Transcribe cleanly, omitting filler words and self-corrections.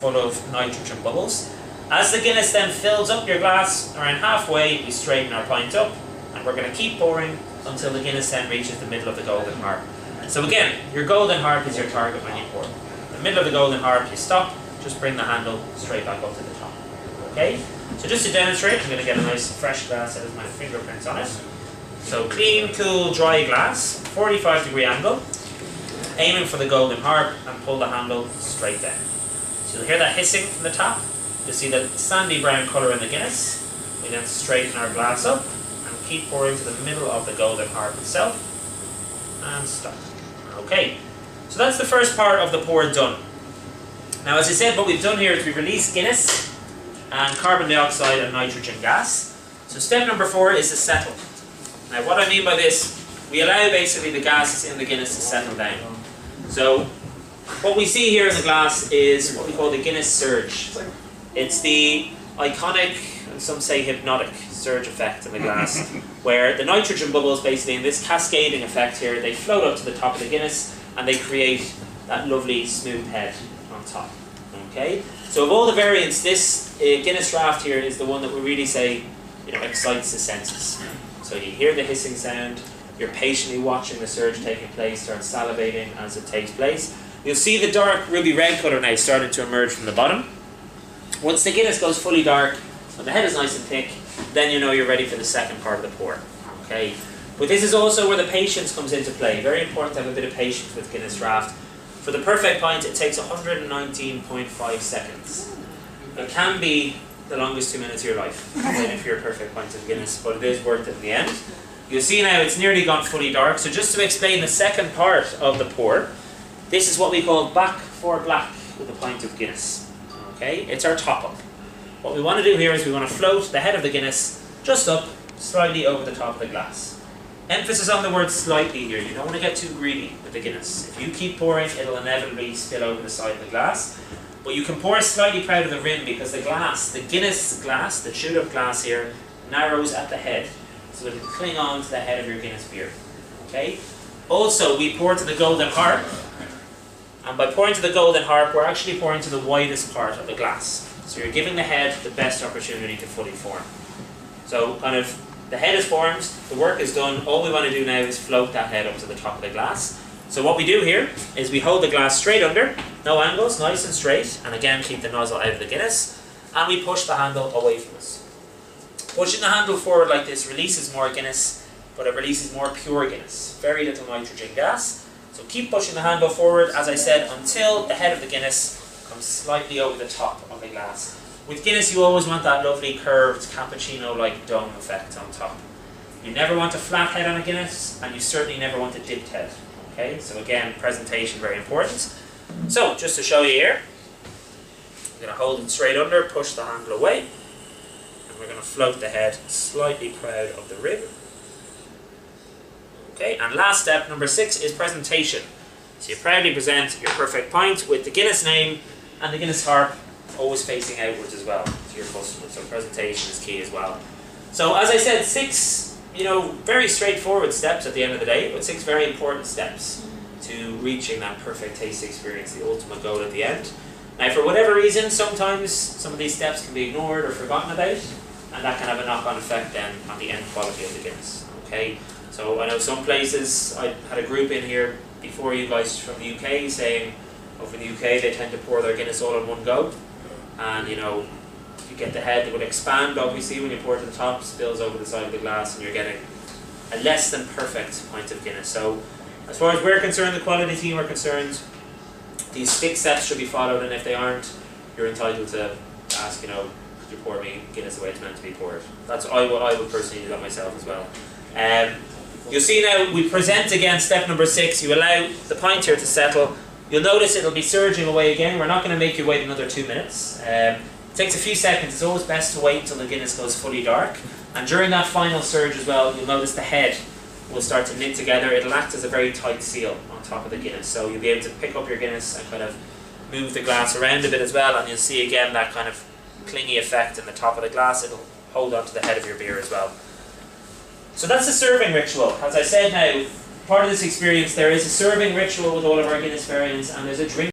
full of nitrogen bubbles. As the Guinness then fills up your glass around halfway, we straighten our pint up, and we're going to keep pouring until the Guinness then reaches the middle of the golden harp. So again, your golden harp is your target when you pour. In the middle of the golden harp, you stop, just bring the handle straight back up to the top. Okay? So just to demonstrate, I'm going to get a nice fresh glass that has my fingerprints on it. So clean, cool, dry glass, 45-degree angle, aiming for the golden harp, and pull the handle straight down. So you'll hear that hissing from the top. You'll see the sandy brown colour in the Guinness. We then straighten our glass up and keep pouring to the middle of the golden harp itself, and stop. Okay, so that's the first part of the pour done. Now, as I said, what we've done here is we've released Guinness and carbon dioxide and nitrogen gas. So step number 4 is to settle. Now, what I mean by this, we allow basically the gases in the Guinness to settle down. So what we see here in the glass is what we call the Guinness surge. It's the iconic, and some say hypnotic, surge effect in the glass, where the nitrogen bubbles, basically in this cascading effect here, they float up to the top of the Guinness and they create that lovely smooth head on top. Okay, so of all the variants, this Guinness draft here is the one that we really say, excites the senses. So you hear the hissing sound, you're patiently watching the surge taking place, start salivating as it takes place. You'll see the dark ruby red colour now starting to emerge from the bottom. Once the Guinness goes fully dark, when the head is nice and thick, then you know you're ready for the second part of the pour. Okay, but this is also where the patience comes into play. Very important to have a bit of patience with Guinness draft. For the perfect pint, it takes 119.5 seconds. It can be the longest 2 minutes of your life, waiting for your perfect pint of Guinness, but it is worth it in the end. You'll see now it's nearly gone fully dark, so just to explain the second part of the pour, this is what we call back for black with a pint of Guinness. Okay, it's our top up. What we want to do here is we want to float the head of the Guinness just up, slightly over the top of the glass. Emphasis on the word slightly here. You don't want to get too greedy with the Guinness. If you keep pouring, it'll inevitably spill over the side of the glass. But you can pour slightly proud of the rim because the glass, the Guinness glass, the chewed up glass here, narrows at the head. So it'll cling on to the head of your Guinness beer. Okay? Also, we pour to the golden harp. And by pouring to the golden harp, we're actually pouring to the widest part of the glass. So you're giving the head the best opportunity to fully form. So kind of, the head is formed, the work is done, all we want to do now is float that head up to the top of the glass. So what we do here is we hold the glass straight under, no angles, nice and straight, and again keep the nozzle out of the Guinness, and we push the handle away from us. Pushing the handle forward like this releases more Guinness, but it releases more pure Guinness, very little nitrogen gas. So keep pushing the handle forward, as I said, until the head of the Guinness comes slightly over the top of the glass. With Guinness, you always want that lovely curved cappuccino-like dome effect on top. You never want a flat head on a Guinness, and you certainly never want a dipped head. Okay, so again, presentation very important. So just to show you here, I'm going to hold it straight under, push the handle away, and we're going to float the head slightly proud of the rib. Okay, and last step, number 6, is presentation. So you proudly present your perfect pint with the Guinness name and the Guinness harp always facing outwards as well to your customer. So presentation is key as well. So as I said, 6, very straightforward steps at the end of the day, but 6 very important steps to reaching that perfect taste experience, the ultimate goal at the end. Now, for whatever reason, sometimes some of these steps can be ignored or forgotten about, and that can have a knock-on effect then on the end quality of the Guinness. Okay. So I know some places, I had a group in here before you guys from the UK saying over in the UK they tend to pour their Guinness all in one go, and if you get the head, it will expand obviously when you pour to the top, spills over the side of the glass, and you're getting a less than perfect pint of Guinness. So as far as we're concerned, the quality team are concerned, these 6 steps should be followed, and if they aren't, you're entitled to ask, could you pour me Guinness the way it's meant to be poured. That's what I would personally do that myself as well. You'll see now we present again step number 6. You allow the pint here to settle. You'll notice it'll be surging away again. We're not going to make you wait another 2 minutes. It takes a few seconds. It's always best to wait until the Guinness goes fully dark. And during that final surge as well, you'll notice the head will start to knit together. It'll act as a very tight seal on top of the Guinness. So you'll be able to pick up your Guinness and kind of move the glass around a bit as well. And you'll see again that kind of clingy effect in the top of the glass. It'll hold onto the head of your beer as well. So that's the serving ritual. As I said now, part of this experience, there is a serving ritual with all of our Guinness variants, and there's a drink